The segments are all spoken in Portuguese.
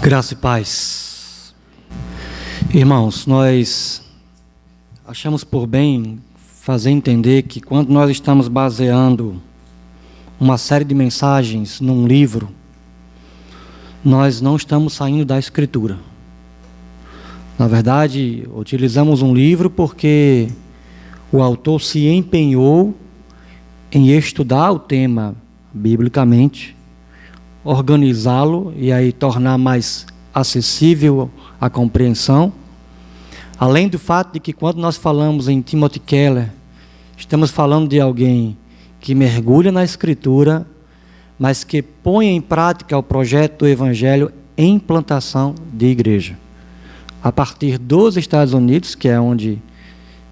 Graça e paz. Irmãos, nós achamos por bem fazer entender que quando nós estamos baseando uma série de mensagens num livro, nós não estamos saindo da Escritura. Na verdade, utilizamos um livro porque o autor se empenhou em estudar o tema biblicamente, organizá-lo e aí tornar mais acessível a compreensão. Além do fato de que quando nós falamos em Timothy Keller, estamos falando de alguém que mergulha na Escritura, mas que põe em prática o projeto do Evangelho em plantação de igreja. A partir dos Estados Unidos, que é onde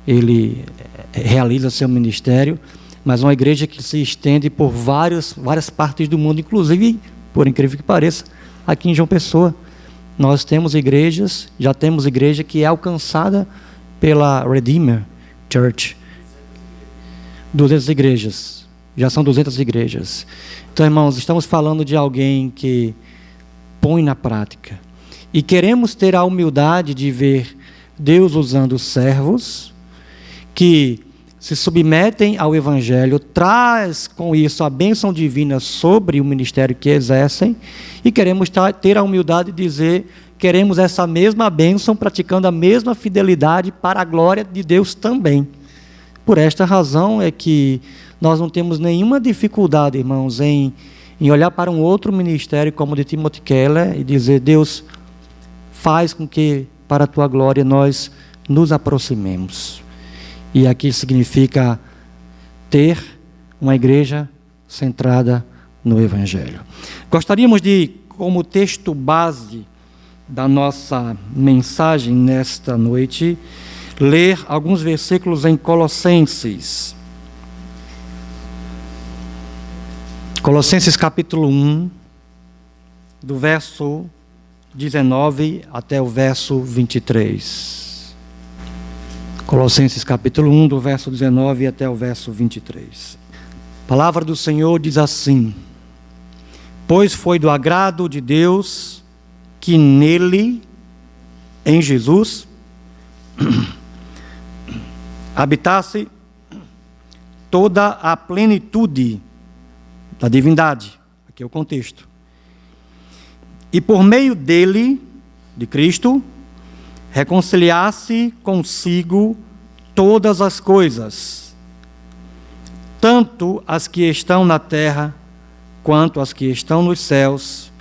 ele realiza seu ministério, mas uma igreja que se estende por várias partes do mundo, inclusive, por incrível que pareça, aqui em João Pessoa, nós temos igrejas, já temos igreja que é alcançada pela Redeemer Church. 200 igrejas, já são 200 igrejas. Então, irmãos, estamos falando de alguém que põe na prática. E queremos ter a humildade de ver Deus usando servos que se submetem ao Evangelho, traz com isso a bênção divina sobre o ministério que exercem, e queremos ter a humildade de dizer, queremos essa mesma bênção, praticando a mesma fidelidade para a glória de Deus também. Por esta razão é que nós não temos nenhuma dificuldade, irmãos, em olhar para um outro ministério como o de Timothy Keller e dizer, Deus, faz com que para a tua glória nós nos aproximemos. E aqui significa ter uma igreja centrada no Evangelho. Gostaríamos de, como texto base da nossa mensagem nesta noite, ler alguns versículos em Colossenses. Colossenses capítulo 1, do verso 19 até o verso 23. Colossenses capítulo 1, do verso 19 até o verso 23. A palavra do Senhor diz assim: pois foi do agrado de Deus que nele, em Jesus, habitasse toda a plenitude da divindade. Aqui é o contexto. E por meio dele, de Cristo, reconciliasse consigo todas as coisas, tanto as que estão na terra, quanto as que estão nos céus,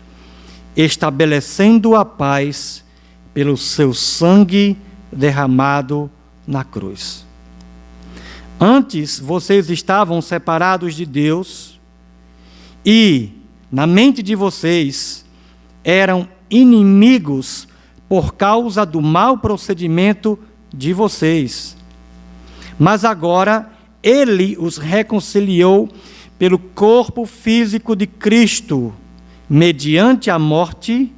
estabelecendo a paz pelo seu sangue derramado na cruz. Antes vocês estavam separados de Deus e, na mente de vocês, eram inimigos por causa do mau procedimento de vocês. Mas agora Ele os reconciliou pelo corpo físico de Cristo, mediante a morte,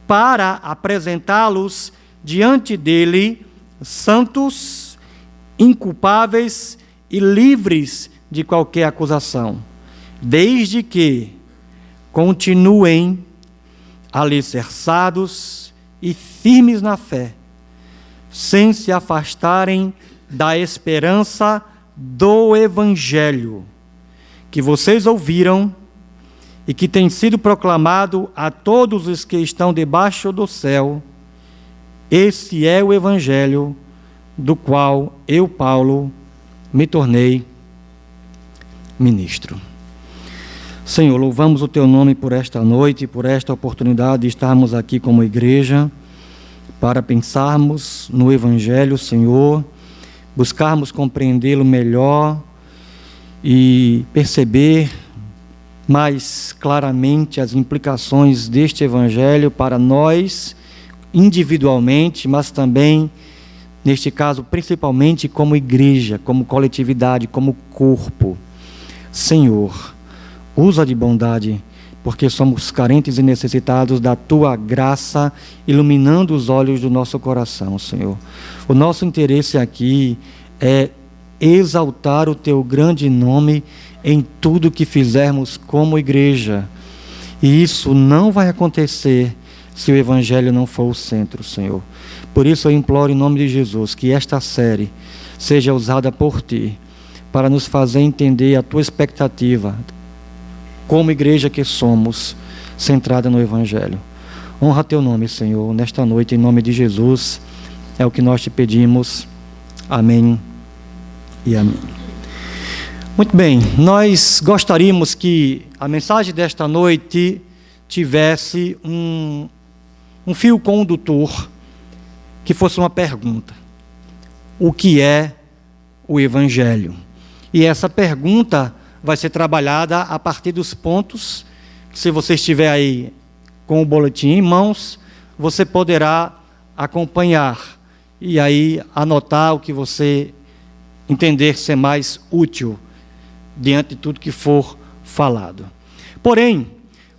para apresentá-los diante dele, santos, inculpáveis e livres de qualquer acusação, desde que continuem alicerçados e firmes na fé, sem se afastarem da esperança do Evangelho, que vocês ouviram e que tem sido proclamado a todos os que estão debaixo do céu. Esse é o Evangelho do qual eu, Paulo, me tornei ministro. Senhor, louvamos o Teu nome por esta noite, por esta oportunidade de estarmos aqui como igreja, para pensarmos no Evangelho, Senhor, buscarmos compreendê-lo melhor e perceber mais claramente as implicações deste Evangelho para nós, individualmente, mas também, neste caso, principalmente como igreja, como coletividade, como corpo. Senhor, usa de bondade, porque somos carentes e necessitados da Tua graça, iluminando os olhos do nosso coração, Senhor. O nosso interesse aqui é exaltar o Teu grande nome em tudo que fizermos como igreja. E isso não vai acontecer se o Evangelho não for o centro, Senhor. Por isso eu imploro em nome de Jesus que esta série seja usada por Ti para nos fazer entender a Tua expectativa como igreja que somos, centrada no Evangelho. Honra Teu nome, Senhor, nesta noite, em nome de Jesus, é o que nós Te pedimos. Amém e amém. Muito bem, nós gostaríamos que a mensagem desta noite tivesse um fio condutor que fosse uma pergunta: o que é o Evangelho? E essa pergunta vai ser trabalhada a partir dos pontos que, se você estiver aí com o boletim em mãos, você poderá acompanhar e aí anotar o que você entender ser mais útil diante de tudo que for falado. Porém,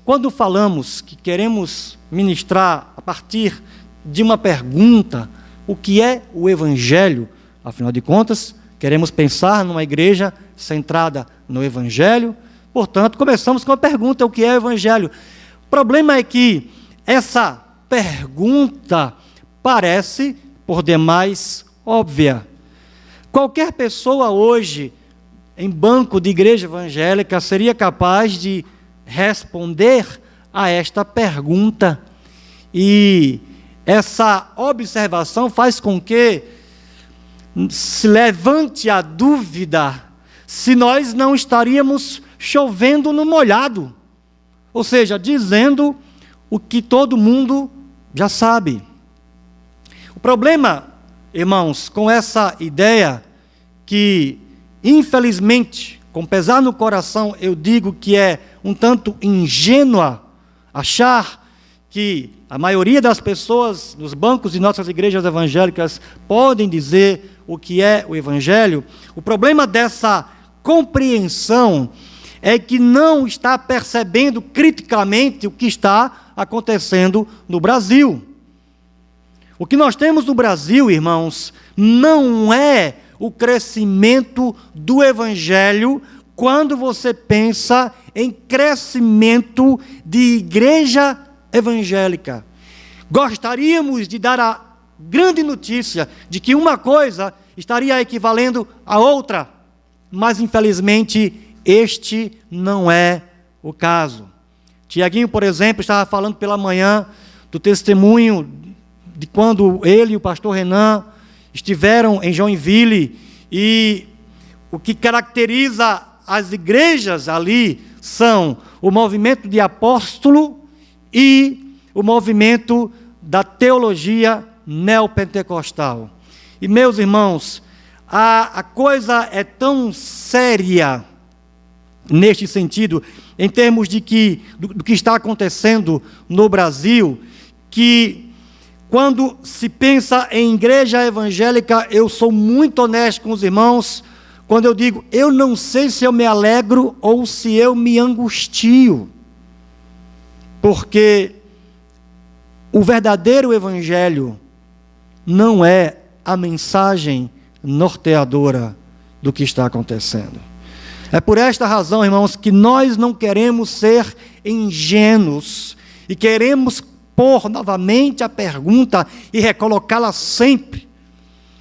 quando falamos que queremos ministrar a partir de uma pergunta, o que é o Evangelho? Afinal de contas, queremos pensar numa igreja centrada no Evangelho, portanto, começamos com a pergunta: o que é o Evangelho? O problema é que essa pergunta parece, por demais, óbvia. Qualquer pessoa hoje, em banco de igreja evangélica, seria capaz de responder a esta pergunta. E essa observação faz com que se levante a dúvida se nós não estaríamos chovendo no molhado, ou seja, dizendo o que todo mundo já sabe. O problema, irmãos, com essa ideia que, infelizmente, com pesar no coração, eu digo que é um tanto ingênua achar que a maioria das pessoas nos bancos de nossas igrejas evangélicas podem dizer o que é o Evangelho. O problema dessa compreensão é que não está percebendo criticamente o que está acontecendo no Brasil. O que nós temos no Brasil, irmãos, não é o crescimento do Evangelho quando você pensa em crescimento de igreja evangélica. Gostaríamos de dar a grande notícia de que uma coisa estaria equivalendo à outra, mas infelizmente este não é o caso. Tiaguinho, por exemplo, estava falando pela manhã do testemunho de quando ele e o pastor Renan estiveram em Joinville, e o que caracteriza as igrejas ali são o movimento de apóstolo e o movimento da teologia neopentecostal. E, meus irmãos, a coisa é tão séria neste sentido, em termos de do que está acontecendo no Brasil, que quando se pensa em igreja evangélica, eu sou muito honesto com os irmãos, quando eu digo, eu não sei se eu me alegro ou se eu me angustio, porque o verdadeiro Evangelho não é a mensagem norteadora do que está acontecendo. É por esta razão, irmãos, que nós não queremos ser ingênuos e queremos pôr novamente a pergunta e recolocá-la sempre.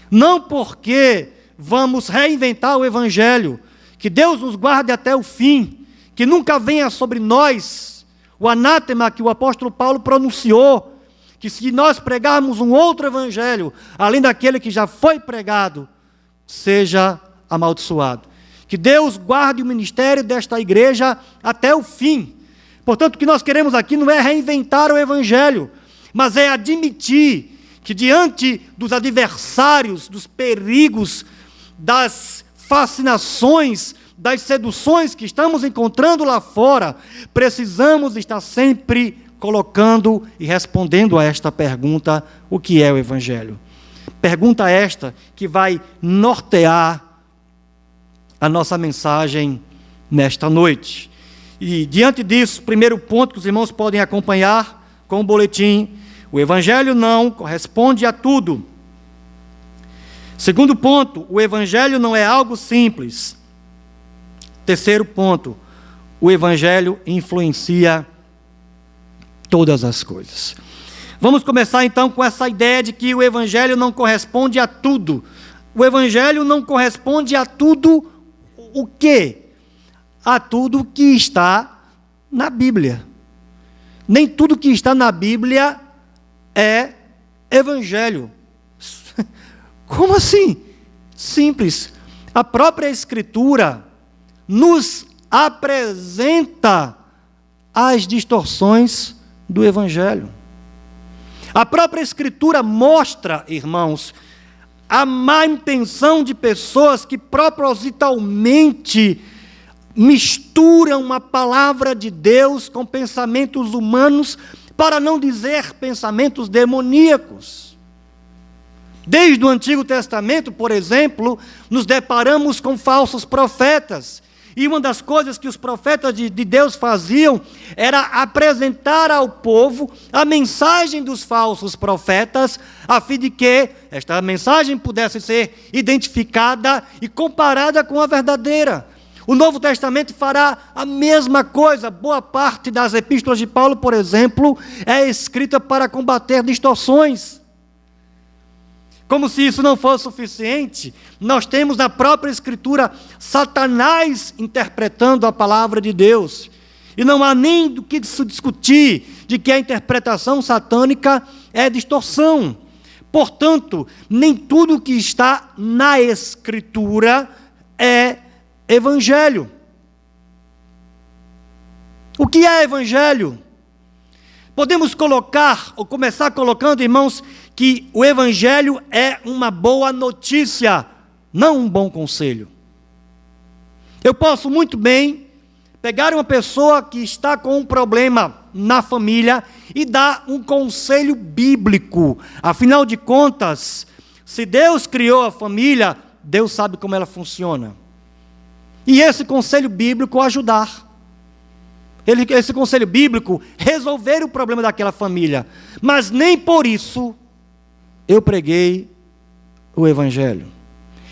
Não porque vamos reinventar o Evangelho, que Deus nos guarde até o fim, que nunca venha sobre nós o anátema que o apóstolo Paulo pronunciou, que se nós pregarmos um outro Evangelho, além daquele que já foi pregado, seja amaldiçoado. Que Deus guarde o ministério desta igreja até o fim. Portanto, o que nós queremos aqui não é reinventar o Evangelho, mas é admitir que diante dos adversários, dos perigos, das fascinações, das seduções que estamos encontrando lá fora, precisamos estar sempre colocando e respondendo a esta pergunta: o que é o Evangelho? Pergunta esta que vai nortear a nossa mensagem nesta noite. E diante disso, primeiro ponto que os irmãos podem acompanhar com o boletim: o Evangelho não corresponde a tudo. Segundo ponto, o Evangelho não é algo simples. Terceiro ponto, o Evangelho influencia todas as coisas. Vamos começar então com essa ideia de que o Evangelho não corresponde a tudo. O Evangelho não corresponde a tudo o quê? A tudo que está na Bíblia. Nem tudo que está na Bíblia é Evangelho. Como assim? Simples. A própria Escritura nos apresenta as distorções do Evangelho. A própria Escritura mostra, irmãos, a má intenção de pessoas que propositalmente misturam a palavra de Deus com pensamentos humanos, para não dizer pensamentos demoníacos. Desde o Antigo Testamento, por exemplo, nos deparamos com falsos profetas. E uma das coisas que os profetas de Deus faziam era apresentar ao povo a mensagem dos falsos profetas, a fim de que esta mensagem pudesse ser identificada e comparada com a verdadeira. O Novo Testamento fará a mesma coisa. Boa parte das epístolas de Paulo, por exemplo, é escrita para combater distorções. Como se isso não fosse suficiente, nós temos na própria Escritura Satanás interpretando a palavra de Deus. E não há nem do que se discutir de que a interpretação satânica é distorção. Portanto, nem tudo que está na Escritura é Evangelho. O que é Evangelho? Podemos colocar, ou começar colocando, irmãos, que o Evangelho é uma boa notícia, não um bom conselho. Eu posso muito bem pegar uma pessoa que está com um problema na família e dar um conselho bíblico. Afinal de contas, se Deus criou a família, Deus sabe como ela funciona. E esse conselho bíblico ajudar. Esse conselho bíblico resolver o problema daquela família. Mas nem por isso eu preguei o Evangelho.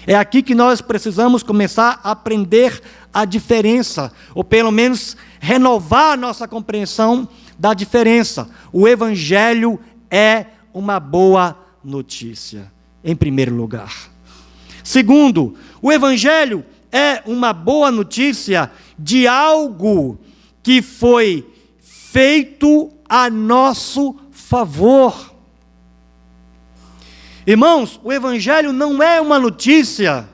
É aqui que nós precisamos começar a aprender a diferença, ou pelo menos renovar a nossa compreensão da diferença. O Evangelho é uma boa notícia, em primeiro lugar. Segundo, o Evangelho é uma boa notícia de algo que foi feito a nosso favor. Irmãos, o Evangelho não é uma notícia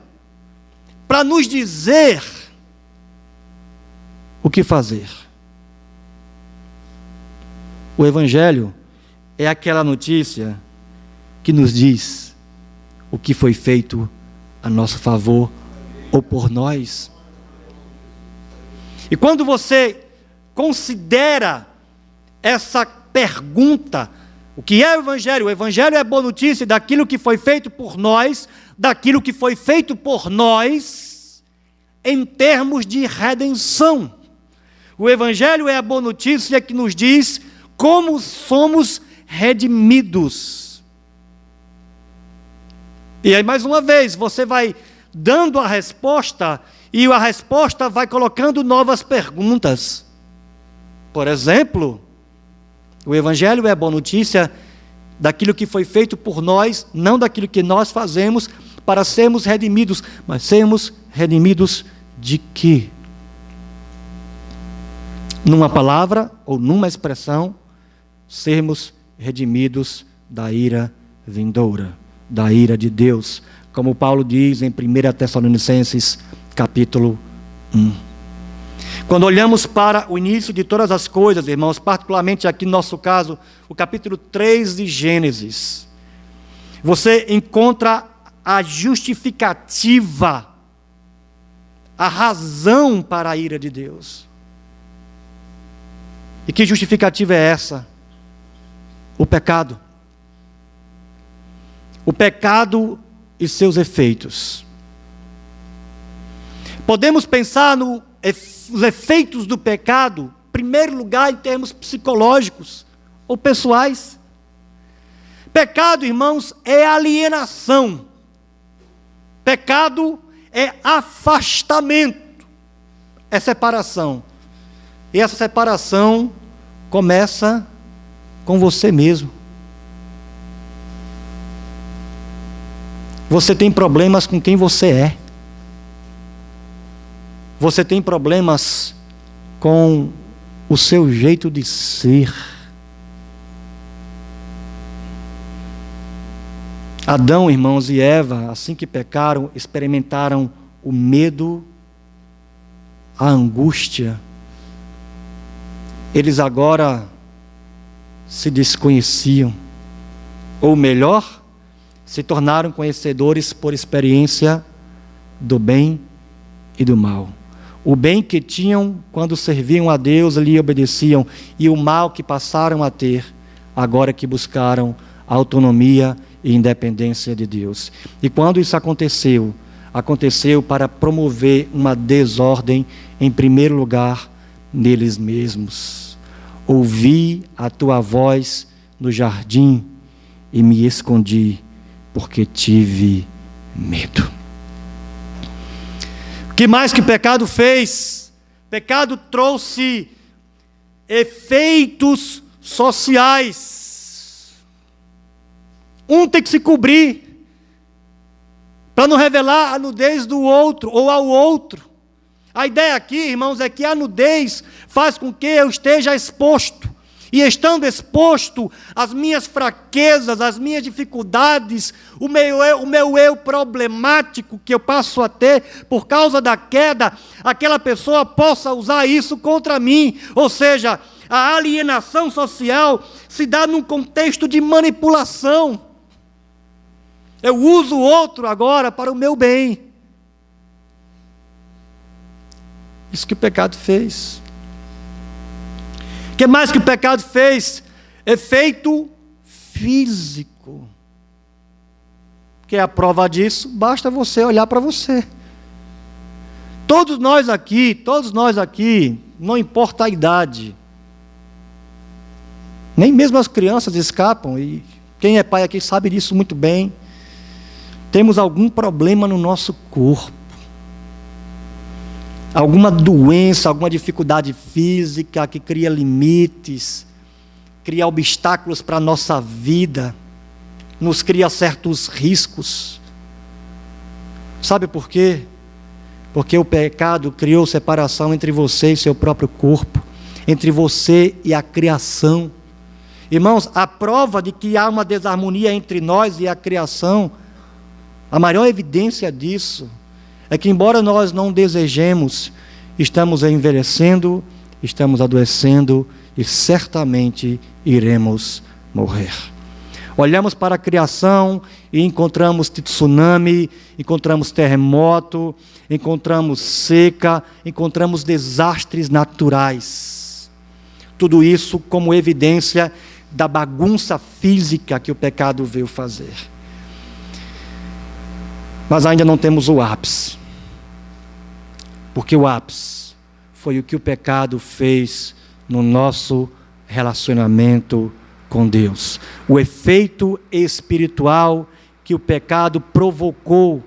para nos dizer o que fazer. O Evangelho é aquela notícia que nos diz o que foi feito a nosso favor ou por nós. E quando você considera essa pergunta, o que é o Evangelho? O Evangelho é a boa notícia daquilo que foi feito por nós, daquilo que foi feito por nós, em termos de redenção. O Evangelho é a boa notícia que nos diz como somos redimidos. E aí, mais uma vez, você vai dando a resposta, e a resposta vai colocando novas perguntas. Por exemplo, o Evangelho é a boa notícia daquilo que foi feito por nós, não daquilo que nós fazemos para sermos redimidos, mas sermos redimidos de quê? Numa palavra ou numa expressão, sermos redimidos da ira vindoura, da ira de Deus, como Paulo diz em 1 Tessalonicenses, capítulo 1. Quando olhamos para o início de todas as coisas, irmãos, particularmente aqui no nosso caso, o capítulo 3 de Gênesis, você encontra a justificativa, a razão para a ira de Deus. E que justificativa é essa? O pecado. O pecado e seus efeitos. Podemos pensar nos efeitos do pecado, em primeiro lugar, em termos psicológicos ou pessoais. Pecado, irmãos, é alienação. Pecado é afastamento, é separação. E essa separação começa com você mesmo. Você tem problemas com quem você é. Você tem problemas com o seu jeito de ser. Adão, irmãos, e Eva, assim que pecaram, experimentaram o medo, a angústia. Eles agora se desconheciam. Ou melhor, se tornaram conhecedores por experiência do bem e do mal. O bem que tinham quando serviam a Deus, lhe obedeciam, e o mal que passaram a ter, agora que buscaram a autonomia e independência de Deus. E quando isso aconteceu, aconteceu para promover uma desordem, em primeiro lugar, neles mesmos. Ouvi a tua voz no jardim e me escondi, porque tive medo. O que mais que o pecado fez? O pecado trouxe efeitos sociais. Um tem que se cobrir, para não revelar a nudez do outro, ou ao outro. A ideia aqui, irmãos, é que a nudez faz com que eu esteja exposto. E estando exposto às minhas fraquezas, às minhas dificuldades, o meu eu problemático que eu passo a ter por causa da queda, aquela pessoa possa usar isso contra mim. Ou seja, a alienação social se dá num contexto de manipulação. Eu uso o outro agora para o meu bem. Isso que o pecado fez. O que mais que o pecado fez? Efeito físico. Que é a prova disso? Basta você olhar para você. Todos nós aqui, não importa a idade, nem mesmo as crianças escapam, e quem é pai aqui sabe disso muito bem. Temos algum problema no nosso corpo. Alguma doença, alguma dificuldade física que cria limites, cria obstáculos para a nossa vida, nos cria certos riscos. Sabe por quê? Porque o pecado criou separação entre você e seu próprio corpo, entre você e a criação. Irmãos, a prova de que há uma desarmonia entre nós e a criação, a maior evidência disso é que, embora nós não desejemos, estamos envelhecendo, estamos adoecendo e certamente iremos morrer. Olhamos para a criação e encontramos tsunami, encontramos terremoto, encontramos seca, encontramos desastres naturais. Tudo isso como evidência da bagunça física que o pecado veio fazer. Mas ainda não temos o ápice. Porque o ápice foi o que o pecado fez no nosso relacionamento com Deus. O efeito espiritual que o pecado provocou,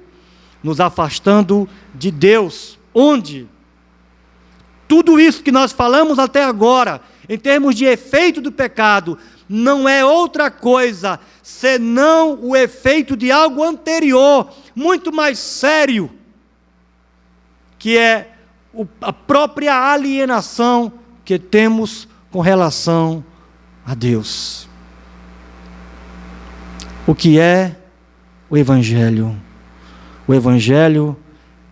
nos afastando de Deus. Onde? Tudo isso que nós falamos até agora, em termos de efeito do pecado, não é outra coisa senão o efeito de algo anterior, muito mais sério, que é a própria alienação que temos com relação a Deus. O que é o Evangelho? O Evangelho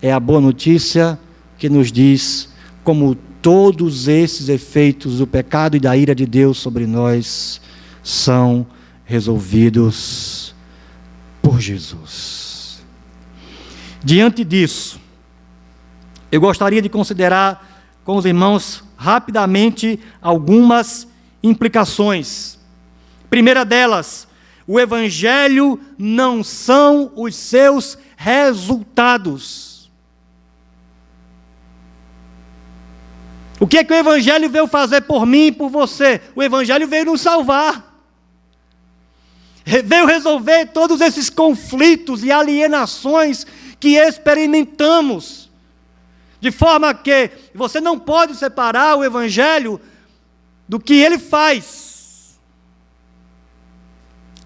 é a boa notícia que nos diz como todos esses efeitos do pecado e da ira de Deus sobre nós são resolvidos por Jesus. Diante disso, eu gostaria de considerar com os irmãos rapidamente algumas implicações. Primeira delas, o Evangelho não são os seus resultados. O que é que o Evangelho veio fazer por mim e por você? O Evangelho veio nos salvar. Veio resolver todos esses conflitos e alienações que experimentamos. De forma que você não pode separar o Evangelho do que ele faz.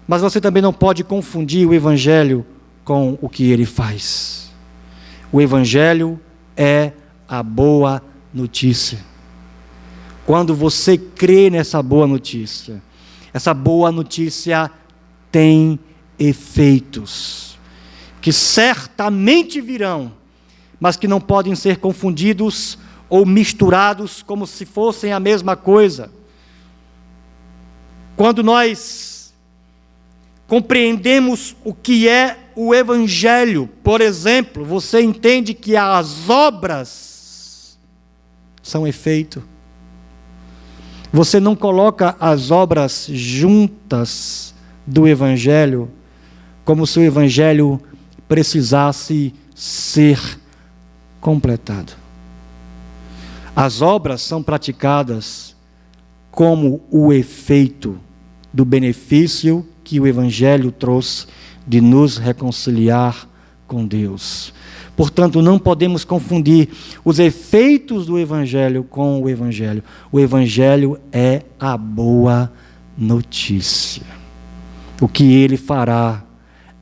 Mas você também não pode confundir o Evangelho com o que ele faz. O Evangelho é a boa notícia. Quando você crê nessa boa notícia, essa boa notícia tem efeitos que certamente virão, mas que não podem ser confundidos ou misturados como se fossem a mesma coisa. Quando nós compreendemos o que é o Evangelho, por exemplo, você entende que as obras são efeito. Você não coloca as obras juntas do Evangelho, como se o Evangelho precisasse ser completado. As obras são praticadas como o efeito do benefício que o Evangelho trouxe de nos reconciliar com Deus. Portanto, não podemos confundir os efeitos do Evangelho com o Evangelho. O Evangelho é a boa notícia. O que ele fará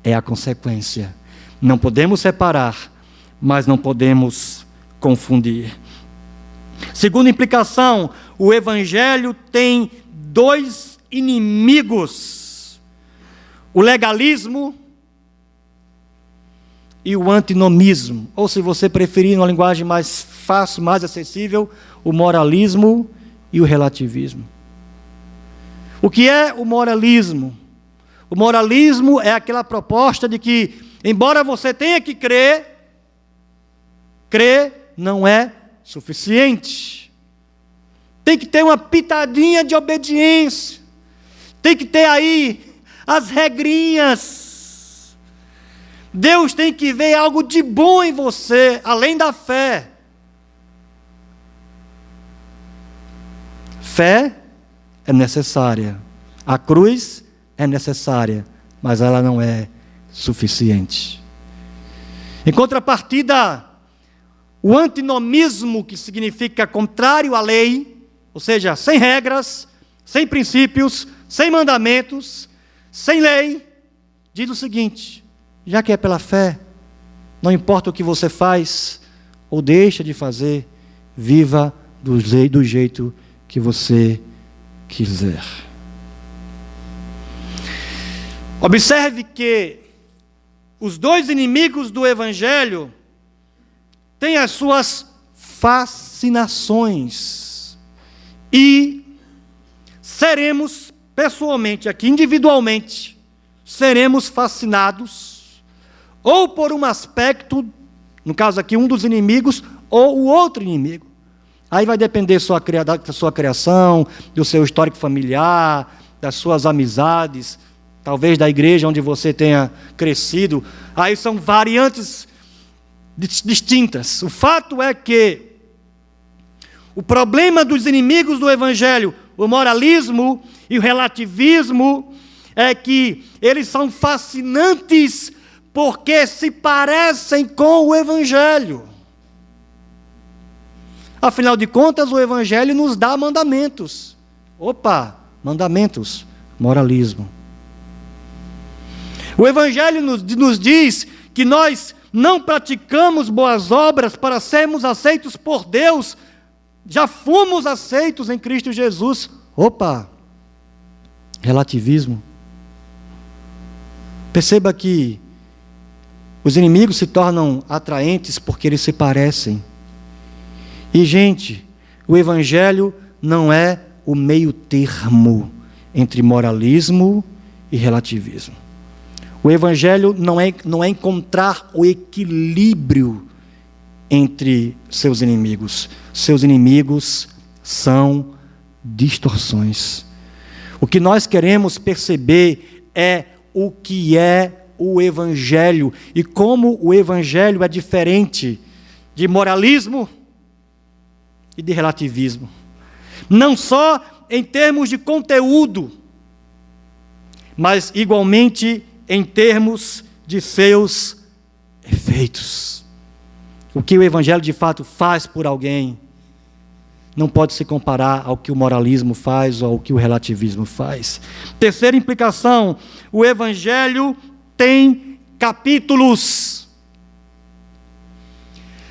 é a consequência. Não podemos separar, mas não podemos confundir. Segunda implicação, o Evangelho tem dois inimigos: o legalismo e o antinomismo, ou, se você preferir, numa linguagem mais fácil, mais acessível, o moralismo e o relativismo. O que é o moralismo? O moralismo é aquela proposta de que, embora você tenha que crer não é suficiente. Tem que ter uma pitadinha de obediência. Tem que ter aí as regrinhas. Deus tem que ver algo de bom em você, além da fé. Fé é necessária. A cruz é necessária, mas ela não é suficiente. Em contrapartida, o antinomismo, que significa contrário à lei, ou seja, sem regras, sem princípios, sem mandamentos, sem lei, diz o seguinte: já que é pela fé, não importa o que você faz ou deixa de fazer, viva do jeito que você quiser. Observe que os dois inimigos do Evangelho têm as suas fascinações. E seremos, pessoalmente, aqui individualmente, seremos fascinados ou por um aspecto, no caso aqui um dos inimigos, ou o outro inimigo. Aí vai depender da sua criação, do seu histórico familiar, das suas amizades, talvez da igreja onde você tenha crescido. Aí são variantes distintas. O fato é que o problema dos inimigos do Evangelho, o moralismo e o relativismo, é que eles são fascinantes porque se parecem com o Evangelho. Afinal de contas, o Evangelho nos dá mandamentos. Mandamentos, moralismo. O Evangelho nos diz que nós não praticamos boas obras para sermos aceitos por Deus. Já fomos aceitos em Cristo Jesus. Relativismo. Perceba que os inimigos se tornam atraentes porque eles se parecem. E, gente, o Evangelho não é o meio termo entre moralismo e relativismo. O Evangelho não é encontrar o equilíbrio entre seus inimigos. Seus inimigos são distorções. O que nós queremos perceber é o que é o Evangelho e como o Evangelho é diferente de moralismo e de relativismo. Não só em termos de conteúdo, mas igualmente em termos de seus efeitos. O que o Evangelho de fato faz por alguém não pode se comparar ao que o moralismo faz ou ao que o relativismo faz. Terceira implicação: o Evangelho tem capítulos.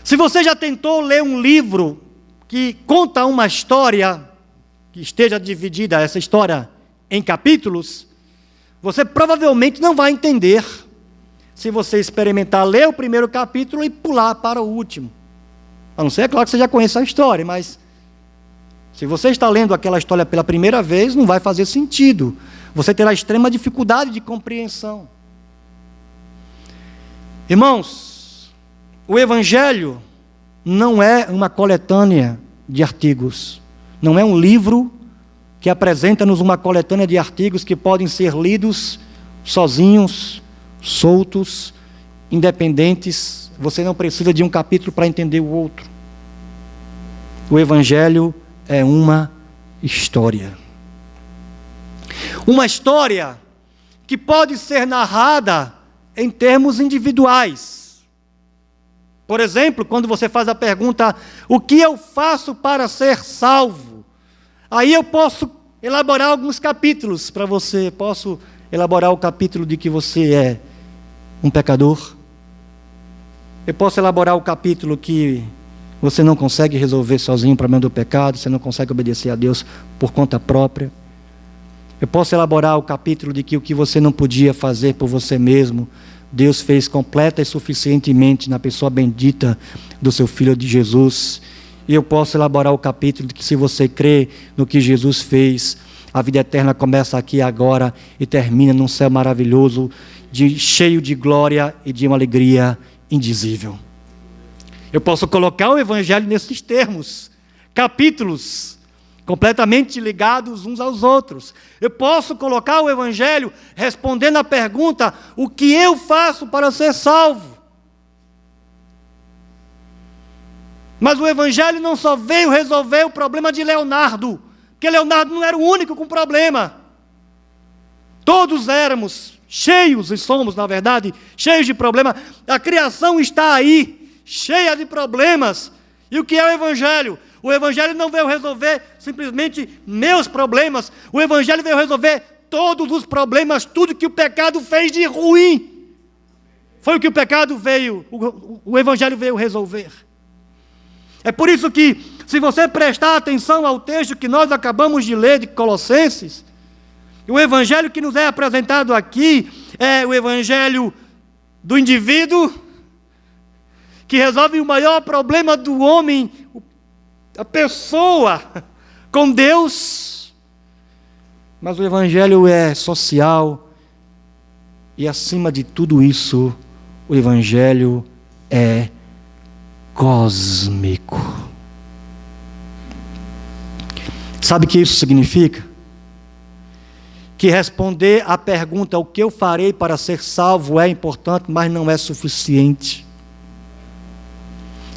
Se você já tentou ler um livro que conta uma história, que esteja dividida essa história em capítulos, você provavelmente não vai entender se você experimentar ler o primeiro capítulo e pular para o último. A não ser, é claro, que você já conheça a história, mas se você está lendo aquela história pela primeira vez, não vai fazer sentido. Você terá extrema dificuldade de compreensão. Irmãos, o Evangelho não é uma coletânea de artigos. Não é um livro que apresenta-nos uma coletânea de artigos que podem ser lidos sozinhos, soltos, independentes. Você não precisa de um capítulo para entender o outro. O Evangelho é uma história. Uma história que pode ser narrada em termos individuais. Por exemplo, quando você faz a pergunta: o que eu faço para ser salvo? Aí eu posso elaborar alguns capítulos para você. Posso elaborar o capítulo de que você é um pecador. Eu posso elaborar o capítulo que você não consegue resolver sozinho o problema do pecado, você não consegue obedecer a Deus por conta própria. Eu posso elaborar o capítulo de que o que você não podia fazer por você mesmo, Deus fez completa e suficientemente na pessoa bendita do seu Filho de Jesus. E eu posso elaborar o capítulo de que se você crê no que Jesus fez, a vida eterna começa aqui agora e termina num céu maravilhoso, cheio de glória e de uma alegria indizível. Eu posso colocar o Evangelho nesses termos, capítulos completamente ligados uns aos outros. Eu posso colocar o Evangelho respondendo a pergunta: o que eu faço para ser salvo? Mas o Evangelho não só veio resolver o problema de Leonardo, porque Leonardo não era o único com problema. Todos éramos cheios, e somos, na verdade, cheios de problema. A criação está aí, cheia de problemas. E o que é o Evangelho? O Evangelho não veio resolver simplesmente meus problemas. O Evangelho veio resolver todos os problemas, tudo que o pecado fez de ruim. Foi o que o pecado veio, o Evangelho veio resolver. É por isso que, se você prestar atenção ao texto que nós acabamos de ler de Colossenses, o Evangelho que nos é apresentado aqui é o Evangelho do indivíduo, que resolve o maior problema do homem, a pessoa, com Deus. Mas o Evangelho é social e, acima de tudo isso, o Evangelho é cósmico. Sabe o que isso significa? Que responder à pergunta: o que eu farei para ser salvo, é importante, mas não é suficiente.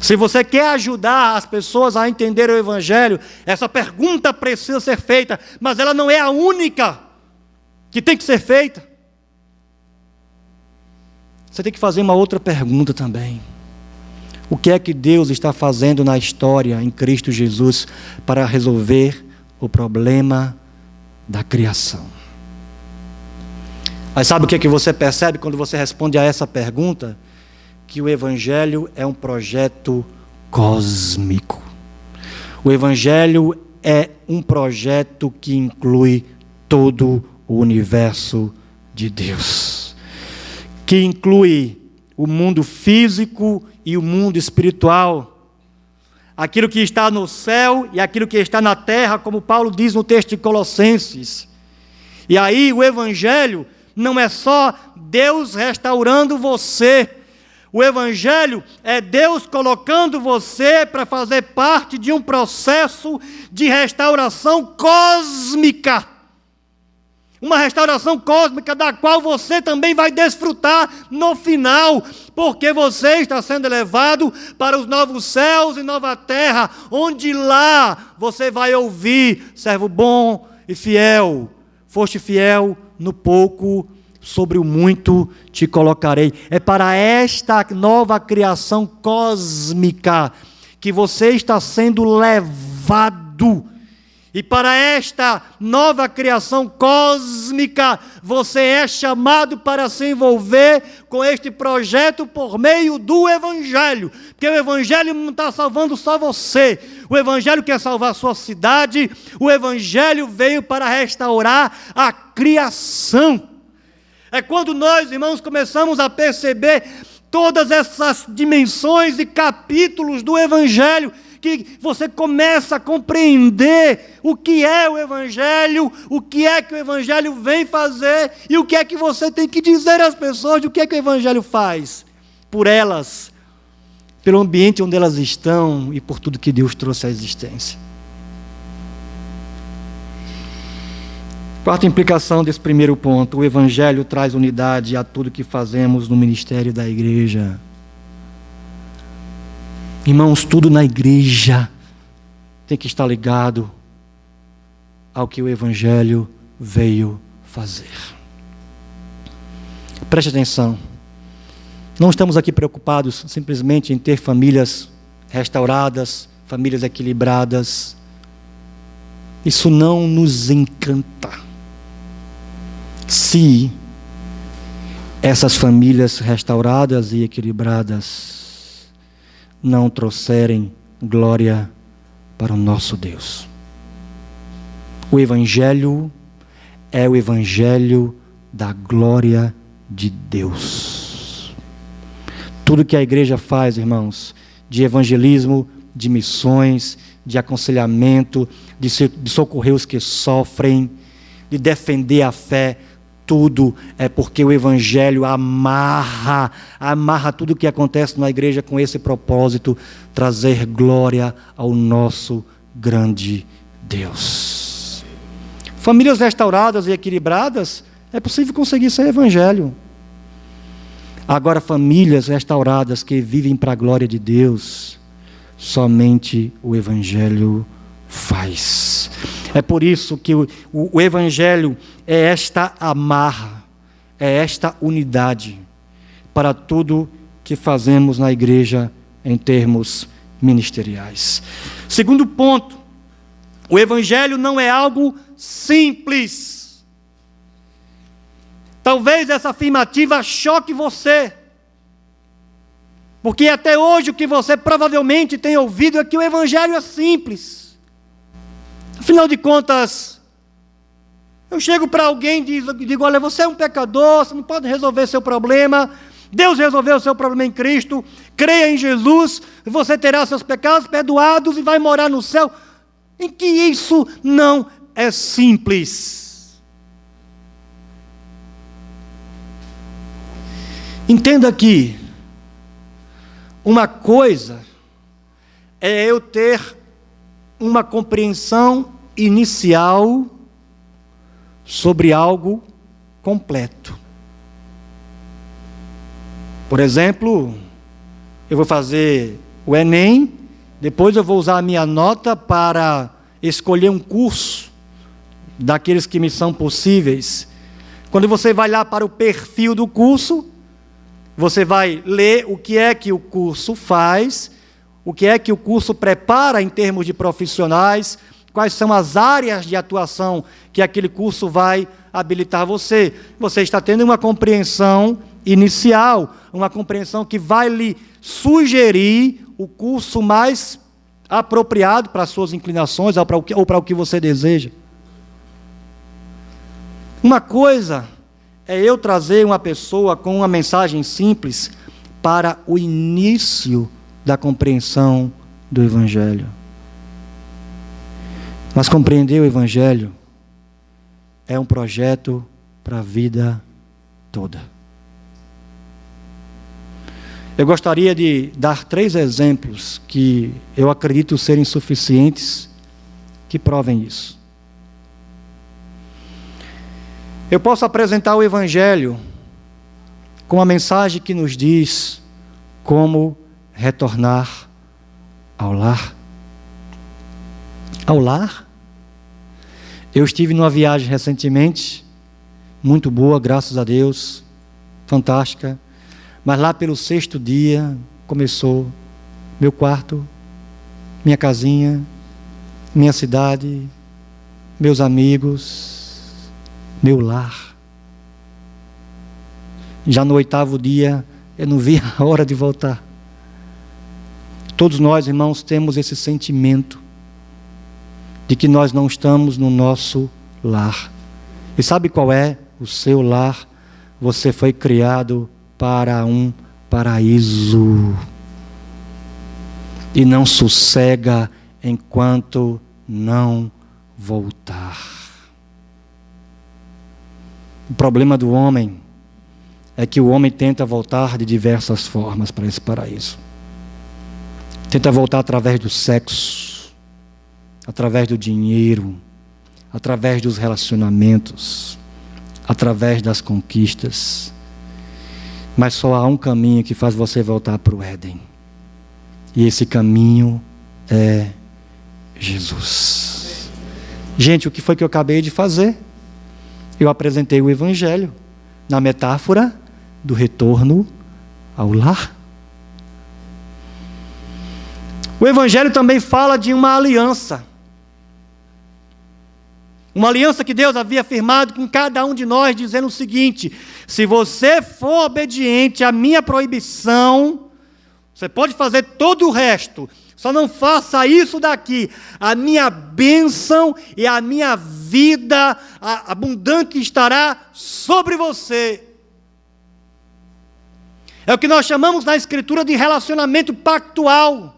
Se você quer ajudar as pessoas a entender o Evangelho, essa pergunta precisa ser feita, mas ela não é a única que tem que ser feita. Você tem que fazer uma outra pergunta também: o que é que Deus está fazendo na história, em Cristo Jesus, para resolver o problema da criação? Mas sabe o que é que você percebe quando você responde a essa pergunta? Que o Evangelho é um projeto cósmico. O Evangelho é um projeto que inclui todo o universo de Deus, que inclui o mundo físico e o mundo espiritual, aquilo que está no céu e aquilo que está na terra, como Paulo diz no texto de Colossenses. E aí o Evangelho não é só Deus restaurando você. O Evangelho é Deus colocando você para fazer parte de um processo de restauração cósmica. Uma restauração cósmica da qual você também vai desfrutar no final, porque você está sendo elevado para os novos céus e nova terra, onde lá você vai ouvir: servo bom e fiel, foste fiel no pouco, sobre o muito te colocarei. É para esta nova criação cósmica que você está sendo levado E para esta nova criação cósmica, você é chamado para se envolver com este projeto por meio do Evangelho. Porque o Evangelho não está salvando só você. O Evangelho quer salvar a sua cidade. O Evangelho veio para restaurar a criação. É quando nós, irmãos, começamos a perceber todas essas dimensões e capítulos do Evangelho, que você começa a compreender o que é o Evangelho, o que é que o Evangelho vem fazer e o que é que você tem que dizer às pessoas de o que é que o Evangelho faz por elas, pelo ambiente onde elas estão e por tudo que Deus trouxe à existência. Quarta implicação desse primeiro ponto: o Evangelho traz unidade a tudo que fazemos no ministério da igreja. Irmãos, tudo na igreja tem que estar ligado ao que o Evangelho veio fazer. Preste atenção. Não estamos aqui preocupados simplesmente em ter famílias restauradas, famílias equilibradas. Isso não nos encanta. Se essas famílias restauradas e equilibradas não trouxerem glória para o nosso Deus. O Evangelho é o Evangelho da glória de Deus. Tudo que a igreja faz, irmãos, de evangelismo, de missões, de aconselhamento, de socorrer os que sofrem, de defender a fé, tudo é porque o Evangelho amarra tudo o que acontece na igreja com esse propósito: trazer glória ao nosso grande Deus. Famílias restauradas e equilibradas, é possível conseguir sem Evangelho. Agora, famílias restauradas que vivem para a glória de Deus, somente o Evangelho faz. É por isso que o Evangelho é esta amarra, é esta unidade para tudo que fazemos na igreja em termos ministeriais. Segundo ponto, o Evangelho não é algo simples. Talvez essa afirmativa choque você, porque até hoje o que você provavelmente tem ouvido é que o Evangelho é simples. Afinal de contas, eu chego para alguém e digo: olha, você é um pecador, você não pode resolver seu problema. Deus resolveu o seu problema em Cristo. Creia em Jesus, você terá seus pecados perdoados e vai morar no céu. Em que isso não é simples. Entenda aqui, uma coisa é eu ter uma compreensão inicial sobre algo completo. Por exemplo, eu vou fazer o Enem, depois eu vou usar a minha nota para escolher um curso daqueles que me são possíveis. Quando você vai lá para o perfil do curso, você vai ler o que é que o curso faz, o que é que o curso prepara em termos de profissionais, quais são as áreas de atuação que aquele curso vai habilitar você. Você está tendo uma compreensão inicial, uma compreensão que vai lhe sugerir o curso mais apropriado para as suas inclinações ou para o que você deseja. Uma coisa é eu trazer uma pessoa com uma mensagem simples para o início da compreensão do Evangelho. Mas compreender o Evangelho é um projeto para a vida toda. Eu gostaria de dar 3 exemplos que eu acredito serem suficientes, que provem isso. Eu posso apresentar o Evangelho com a mensagem que nos diz como retornar ao lar. Ao lar? Eu estive numa viagem recentemente, muito boa, graças a Deus, fantástica, mas lá pelo 6º dia começou meu quarto, minha casinha, minha cidade, meus amigos, meu lar. Já no 8º dia, eu não vi a hora de voltar. Todos nós, irmãos, temos esse sentimento de que nós não estamos no nosso lar. E sabe qual é o seu lar? Você foi criado para um paraíso. E não sossega enquanto não voltar. O problema do homem é que o homem tenta voltar de diversas formas para esse paraíso. Tenta voltar através do sexo, através do dinheiro, através dos relacionamentos, através das conquistas. Mas só há um caminho que faz você voltar para o Éden. E esse caminho é Jesus. Gente, o que foi que eu acabei de fazer? Eu apresentei o Evangelho na metáfora do retorno ao lar. O Evangelho também fala de uma aliança. Uma aliança que Deus havia firmado com cada um de nós, dizendo o seguinte: se você for obediente à minha proibição, você pode fazer todo o resto, só não faça isso daqui. A minha bênção e a minha vida abundante estará sobre você. É o que nós chamamos na Escritura de relacionamento pactual.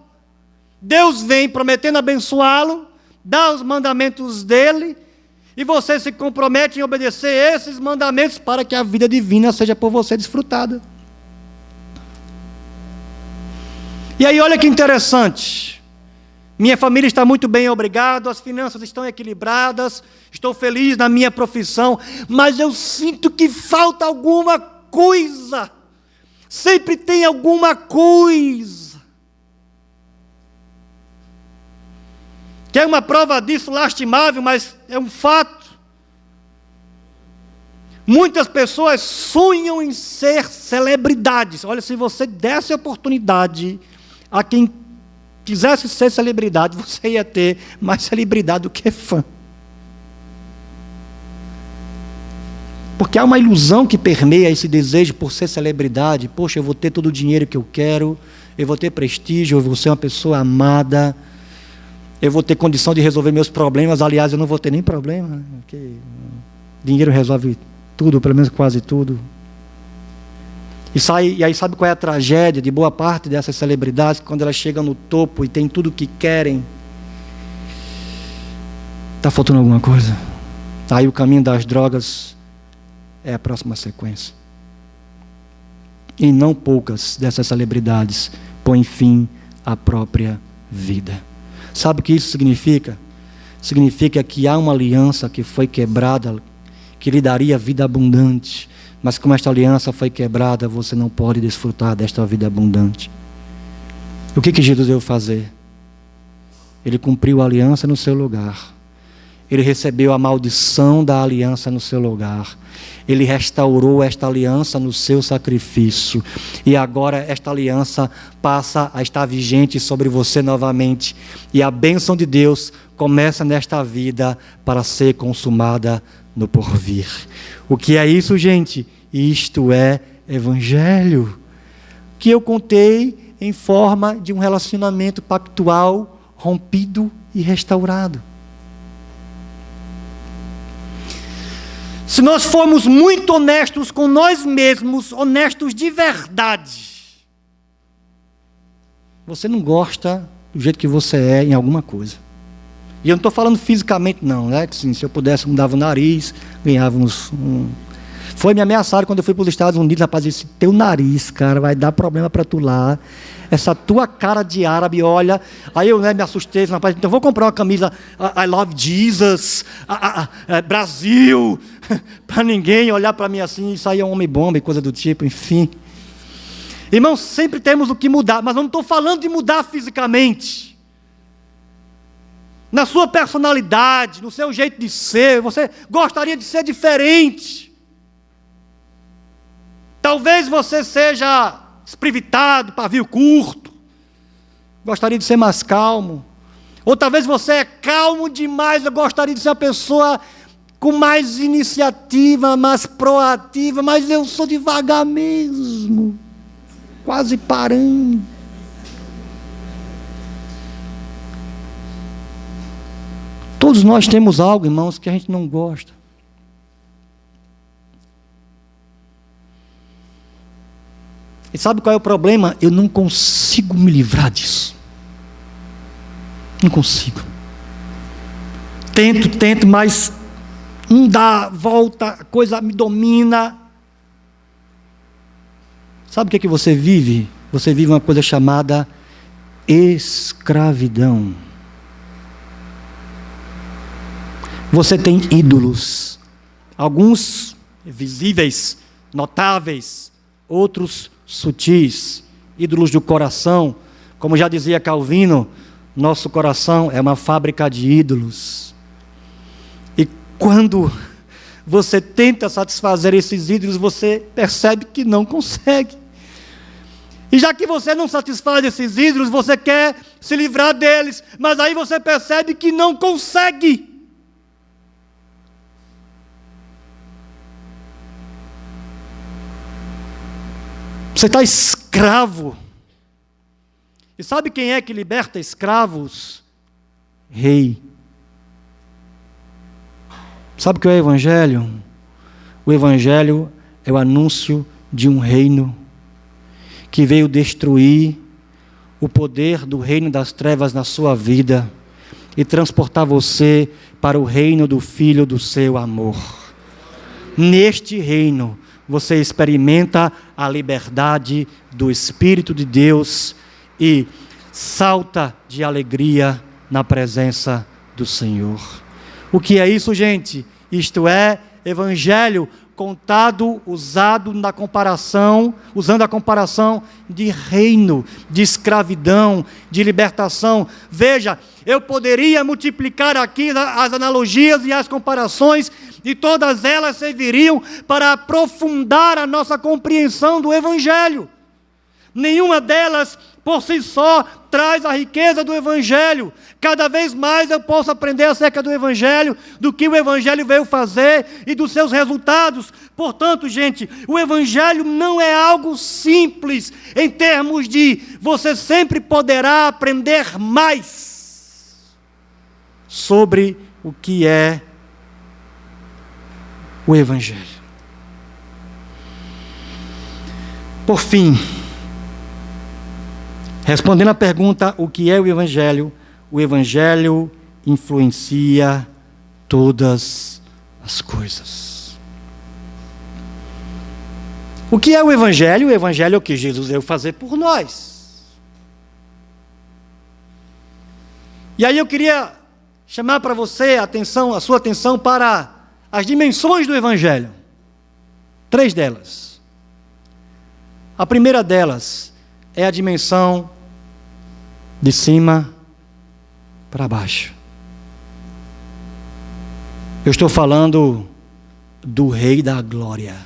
Deus vem prometendo abençoá-lo, dá os mandamentos dele, e você se compromete em obedecer esses mandamentos para que a vida divina seja por você desfrutada. E aí olha que interessante, minha família está muito bem, obrigado, as finanças estão equilibradas, estou feliz na minha profissão, mas eu sinto que falta alguma coisa, sempre tem alguma coisa. Que é uma prova disso lastimável, mas é um fato. Muitas pessoas sonham em ser celebridades. Olha, se você desse oportunidade a quem quisesse ser celebridade, você ia ter mais celebridade do que fã. Porque há uma ilusão que permeia esse desejo por ser celebridade. Poxa, eu vou ter todo o dinheiro que eu quero, eu vou ter prestígio, eu vou ser uma pessoa amada, eu vou ter condição de resolver meus problemas. Aliás, eu não vou ter nem problema, porque dinheiro resolve tudo, pelo menos quase tudo. E aí sabe qual é a tragédia de boa parte dessas celebridades? Quando elas chegam no topo e têm tudo o que querem, está faltando alguma coisa. Aí o caminho das drogas é a próxima sequência. E não poucas dessas celebridades põem fim à própria vida. Sabe o que isso significa? Significa que há uma aliança que foi quebrada, que lhe daria vida abundante. Mas como esta aliança foi quebrada, você não pode desfrutar desta vida abundante. O que Jesus veio fazer? Ele cumpriu a aliança no seu lugar. Ele recebeu a maldição da aliança no seu lugar. Ele restaurou esta aliança no seu sacrifício. E agora esta aliança passa a estar vigente sobre você novamente. E a bênção de Deus começa nesta vida para ser consumada no porvir. O que é isso, gente? Isto é Evangelho, que eu contei em forma de um relacionamento pactual, rompido e restaurado. Se nós formos muito honestos com nós mesmos, honestos de verdade, você não gosta do jeito que você é em alguma coisa. E eu não estou falando fisicamente não, né? Que, assim, se eu pudesse mudava o nariz, ganhava Foi me ameaçaram quando eu fui para os Estados Unidos, rapaz, esse teu nariz, cara, vai dar problema para tu lá. Essa tua cara de árabe, olha. Aí eu me assustei, rapaz, então vou comprar uma camisa I love Jesus, Brasil, para ninguém olhar para mim assim, isso aí é um homem-bomba e coisa do tipo, enfim. Irmãos, sempre temos o que mudar, mas não estou falando de mudar fisicamente. Na sua personalidade, no seu jeito de ser, você gostaria de ser diferente. Talvez você seja espreguiçado, pavio curto, gostaria de ser mais calmo, Ou talvez você é calmo demais, eu gostaria de ser uma pessoa com mais iniciativa, mais proativa, mas eu sou devagar mesmo, quase parando. Todos nós temos algo, irmãos, que a gente não gosta. E sabe qual é o problema? Eu não consigo me livrar disso. Não consigo. Tento, mas não dá volta, a coisa me domina. Sabe o que você vive? Você vive uma coisa chamada escravidão. Você tem ídolos, alguns visíveis, notáveis, outros sutis, ídolos do coração. Como já dizia Calvino, nosso coração é uma fábrica de ídolos. E quando você tenta satisfazer esses ídolos, você percebe que não consegue. E já que você não satisfaz esses ídolos, você quer se livrar deles, mas aí você percebe que não consegue. Você está escravo. E sabe quem é que liberta escravos? Rei. Sabe o que é o Evangelho? O Evangelho é o anúncio de um reino que veio destruir o poder do reino das trevas na sua vida e transportar você para o reino do Filho do seu amor. Neste reino, você experimenta a liberdade do Espírito de Deus e salta de alegria na presença do Senhor. O que é isso, gente? Isto é Evangelho contado, usando a comparação de reino, de escravidão, de libertação. Veja, eu poderia multiplicar aqui as analogias e as comparações, e todas elas serviriam para aprofundar a nossa compreensão do Evangelho. Nenhuma delas, por si só, traz a riqueza do Evangelho. Cada vez mais eu posso aprender acerca do Evangelho, do que o Evangelho veio fazer e dos seus resultados. Portanto, gente, o Evangelho não é algo simples, em termos de você sempre poderá aprender mais sobre o que é o Evangelho. Por fim, respondendo à pergunta, o que é o Evangelho influencia todas as coisas. O que é o Evangelho? O Evangelho é o que Jesus veio fazer por nós. E aí eu queria chamar para você a sua atenção para as dimensões do Evangelho. 3 delas. A primeira delas é a dimensão de cima para baixo. Eu estou falando do Rei da Glória,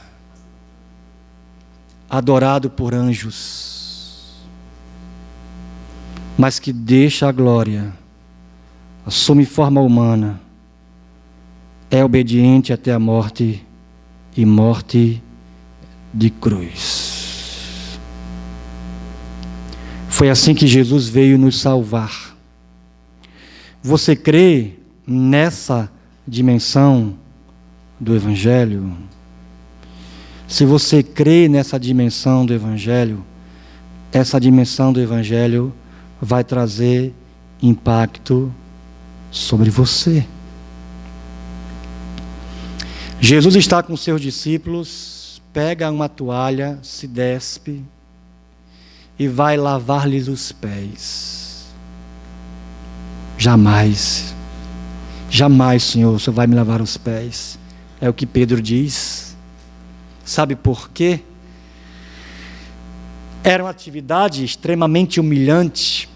adorado por anjos, mas que deixa a glória, assume forma humana, é obediente até a morte, e morte de cruz. Foi assim que Jesus veio nos salvar. Você crê nessa dimensão do Evangelho? Se você crê nessa dimensão do Evangelho, essa dimensão do Evangelho vai trazer impacto sobre você. Jesus está com seus discípulos, pega uma toalha, se despe e vai lavar-lhes os pés. Jamais, Senhor, o Senhor vai me lavar os pés. É o que Pedro diz. Sabe por quê? Era uma atividade extremamente humilhante.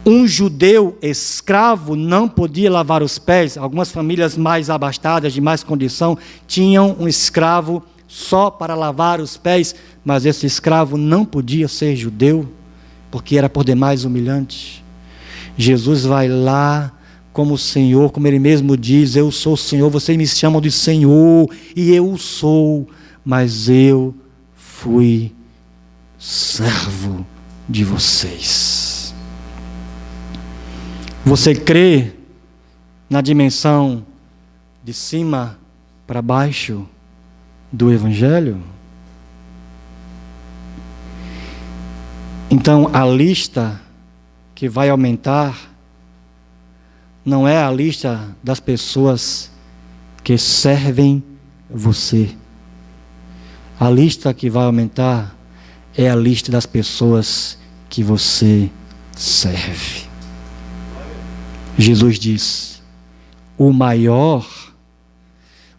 Um judeu escravo não podia lavar os pés. Algumas famílias mais abastadas, de mais condição, tinham um escravo só para lavar os pés, mas esse escravo não podia ser judeu, porque era por demais humilhante. Jesus vai lá como Senhor, como Ele mesmo diz: eu sou o Senhor, vocês me chamam de Senhor, e eu sou, mas eu fui servo de vocês. Você crê na dimensão de cima para baixo do Evangelho? Então, a lista que vai aumentar não é a lista das pessoas que servem você. A lista que vai aumentar é a lista das pessoas que você serve. Jesus diz: o maior,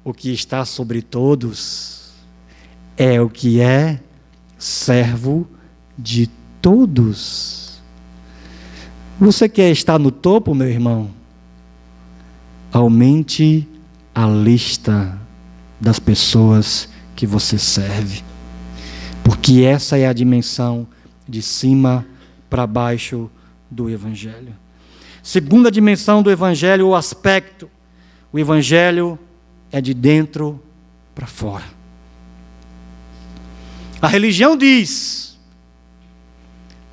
o que está sobre todos, é o que é servo de todos. Você quer estar no topo, meu irmão? Aumente a lista das pessoas que você serve, porque essa é a dimensão de cima para baixo do Evangelho. Segunda dimensão do Evangelho, o aspecto: o Evangelho é de dentro para fora. A religião diz: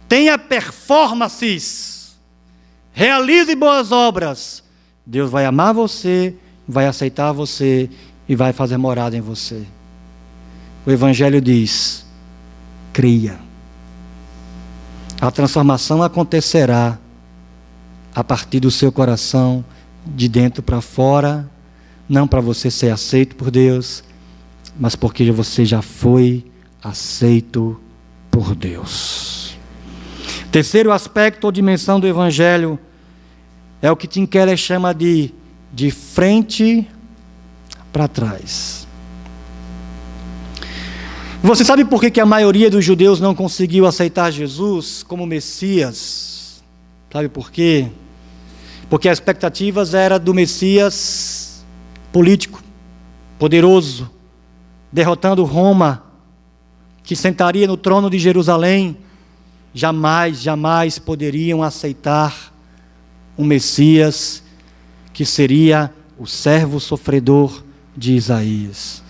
tenha performances, realize boas obras, Deus vai amar você, vai aceitar você e vai fazer morada em você. O Evangelho diz: creia. A transformação acontecerá a partir do seu coração, de dentro para fora, não para você ser aceito por Deus, mas porque você já foi aceito por Deus. Terceiro aspecto ou dimensão do Evangelho é o que Tim Keller chama de frente para trás. Você sabe por que a maioria dos judeus não conseguiu aceitar Jesus como Messias? Sabe por quê? Porque as expectativas eram do Messias político, poderoso, derrotando Roma, que sentaria no trono de Jerusalém. Jamais poderiam aceitar um Messias que seria o servo sofredor de Isaías.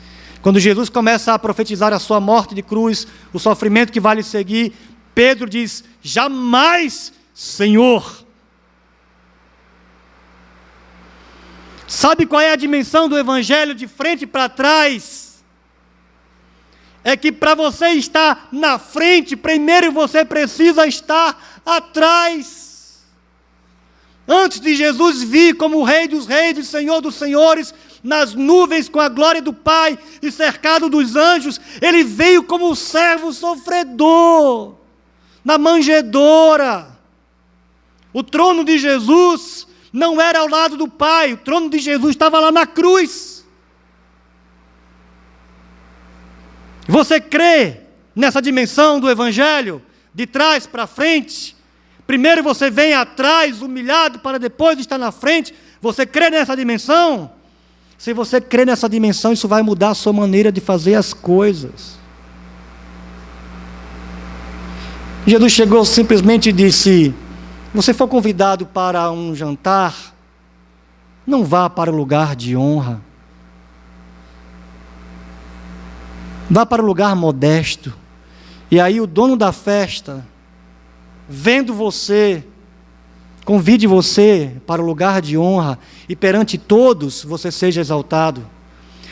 Quando Jesus começa a profetizar a sua morte de cruz, o sofrimento que vai lhe seguir, Pedro diz: jamais, Senhor. Sabe qual é a dimensão do Evangelho de frente para trás? É que para você estar na frente, primeiro você precisa estar atrás. Antes de Jesus vir como o Rei dos Reis e Senhor dos Senhores, nas nuvens com a glória do Pai e cercado dos anjos, Ele veio como o servo sofredor, na manjedoura. O trono de Jesus não era ao lado do Pai, o trono de Jesus estava lá na cruz. Você crê nessa dimensão do Evangelho, de trás para frente? Primeiro você vem atrás, humilhado, para depois estar na frente. Você crê nessa dimensão? Se você crê nessa dimensão, isso vai mudar a sua maneira de fazer as coisas. Jesus chegou simplesmente e disse: você for convidado para um jantar, não vá para o lugar de honra. Vá para o lugar modesto. E aí o dono da festa, vendo você, convide você para o lugar de honra, e perante todos você seja exaltado.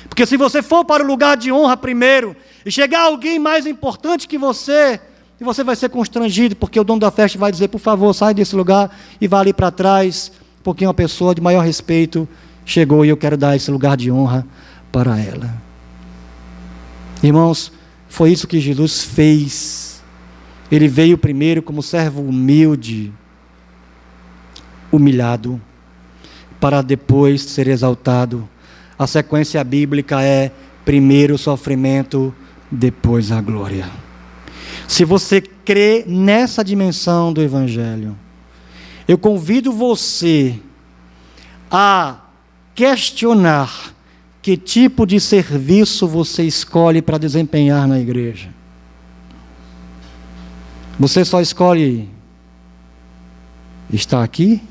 Porque se você for para o lugar de honra primeiro, e chegar alguém mais importante que você, e você vai ser constrangido, porque o dono da festa vai dizer: por favor, sai desse lugar e vá ali para trás, porque uma pessoa de maior respeito chegou e eu quero dar esse lugar de honra para ela. Irmãos, foi isso que Jesus fez. Ele veio primeiro como servo humilde, humilhado, para depois ser exaltado. A sequência bíblica é: primeiro o sofrimento, depois a glória. Se você crê nessa dimensão do Evangelho, eu convido você a questionar que tipo de serviço você escolhe para desempenhar na igreja. Você só escolhe estar aqui?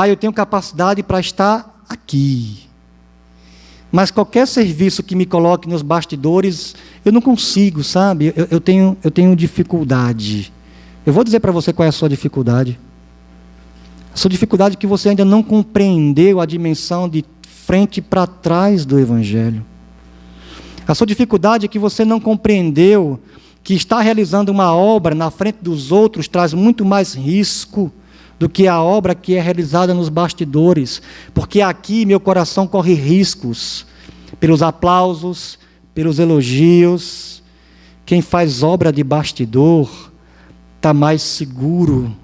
Eu tenho capacidade para estar aqui. Mas qualquer serviço que me coloque nos bastidores, eu não consigo, sabe? Eu tenho dificuldade. Eu vou dizer para você qual é a sua dificuldade. A sua dificuldade é que você ainda não compreendeu a dimensão de frente para trás do Evangelho. A sua dificuldade é que você não compreendeu que estar realizando uma obra na frente dos outros traz muito mais risco do que a obra que é realizada nos bastidores, porque aqui meu coração corre riscos, pelos aplausos, pelos elogios. Quem faz obra de bastidor está mais seguro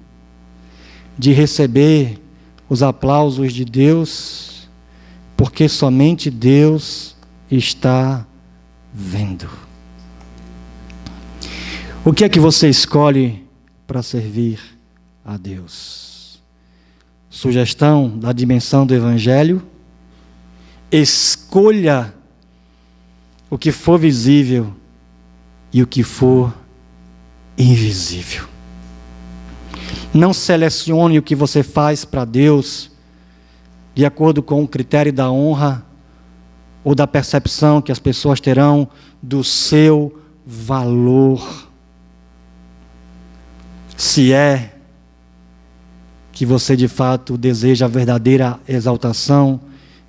de receber os aplausos de Deus, porque somente Deus está vendo. O que é que você escolhe para servir a Deus? Sugestão da dimensão do Evangelho: escolha o que for visível e o que for invisível. Não selecione o que você faz para Deus de acordo com o critério da honra ou da percepção que as pessoas terão do seu valor. Se é que você de fato deseja a verdadeira exaltação,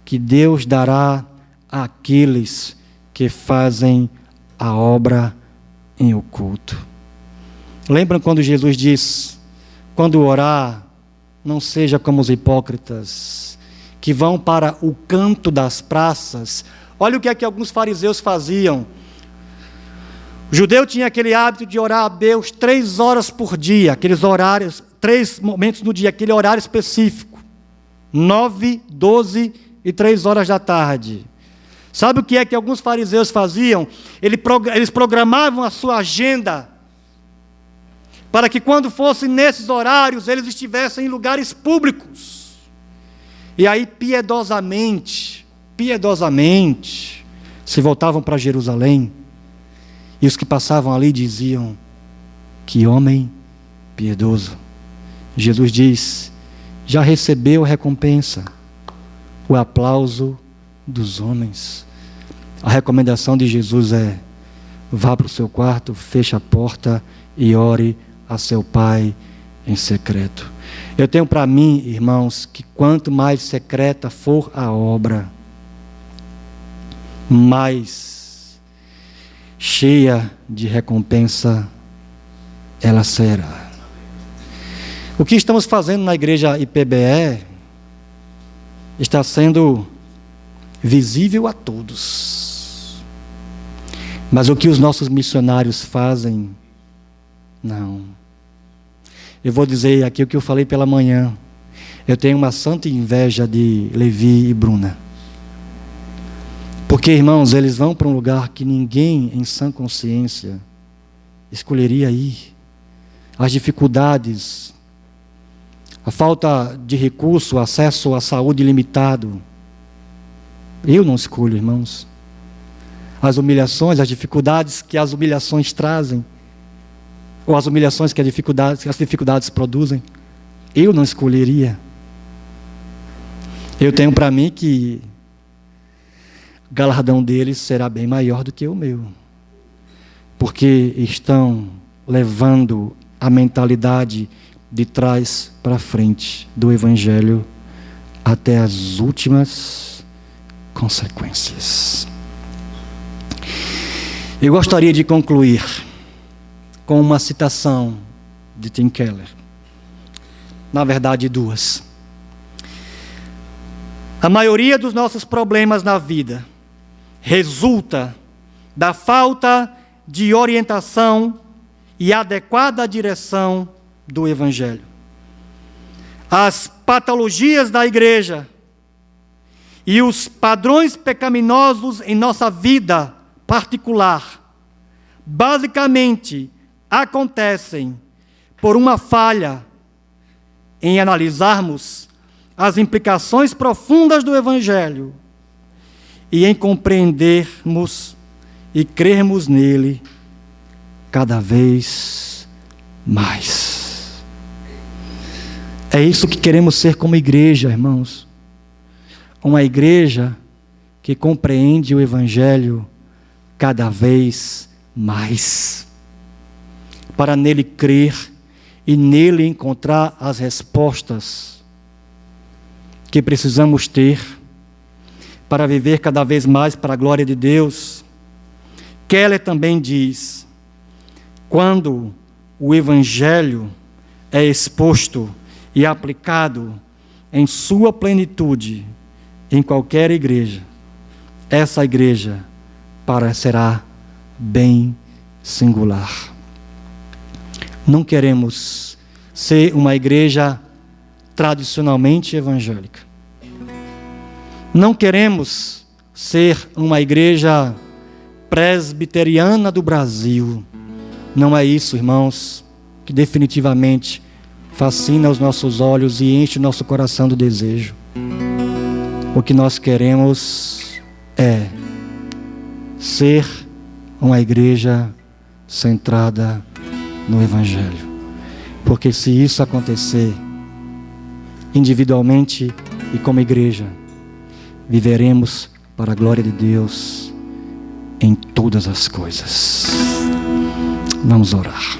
que Deus dará àqueles que fazem a obra em oculto. Lembram quando Jesus diz: quando orar, não seja como os hipócritas, que vão para o canto das praças. Olha o que é que alguns fariseus faziam. O judeu tinha aquele hábito de orar a Deus 3 horas por dia, aqueles horários, 3 momentos no dia, aquele horário específico, 9, 12 e 3 horas da tarde. Sabe o que é que alguns fariseus faziam? Eles programavam a sua agenda para que quando fossem nesses horários, eles estivessem em lugares públicos. E aí piedosamente, se voltavam para Jerusalém, e os que passavam ali diziam: que homem piedoso. Jesus diz: já recebeu a recompensa, o aplauso dos homens. A recomendação de Jesus é: vá para o seu quarto, feche a porta e ore a seu Pai em secreto. Eu tenho para mim, irmãos, que quanto mais secreta for a obra, mais cheia de recompensa ela será. O que estamos fazendo na igreja IPBE está sendo visível a todos. Mas o que os nossos missionários fazem, não. Eu vou dizer aqui o que eu falei pela manhã. Eu tenho uma santa inveja de Levi e Bruna. Porque, irmãos, eles vão para um lugar que ninguém em sã consciência escolheria ir. As dificuldades, a falta de recurso, acesso à saúde limitado. Eu não escolho, irmãos. As humilhações, as dificuldades que as humilhações trazem, ou as humilhações que as dificuldades produzem, eu não escolheria. Eu tenho para mim que o galardão deles será bem maior do que o meu, porque estão levando a mentalidade de trás para frente do Evangelho até as últimas consequências. Eu gostaria de concluir com uma citação de Tim Keller. Na verdade, 2. A maioria dos nossos problemas na vida resulta da falta de orientação e adequada direção do Evangelho. As patologias da igreja e os padrões pecaminosos em nossa vida particular, basicamente, acontecem por uma falha em analisarmos as implicações profundas do Evangelho e em compreendermos e crermos nele cada vez mais. É isso que queremos ser como igreja, irmãos. Uma igreja que compreende o Evangelho cada vez mais, para nele crer e nele encontrar as respostas que precisamos ter para viver cada vez mais para a glória de Deus. Keller também diz: quando o Evangelho é exposto e aplicado em sua plenitude em qualquer igreja, essa igreja parecerá bem singular. Não queremos ser uma igreja tradicionalmente evangélica. Não queremos ser uma igreja presbiteriana do Brasil. Não é isso, irmãos, que definitivamente fascina os nossos olhos e enche o nosso coração do desejo. O que nós queremos é ser uma igreja centrada no Evangelho. Porque se isso acontecer, individualmente e como igreja, viveremos para a glória de Deus em todas as coisas. Vamos orar.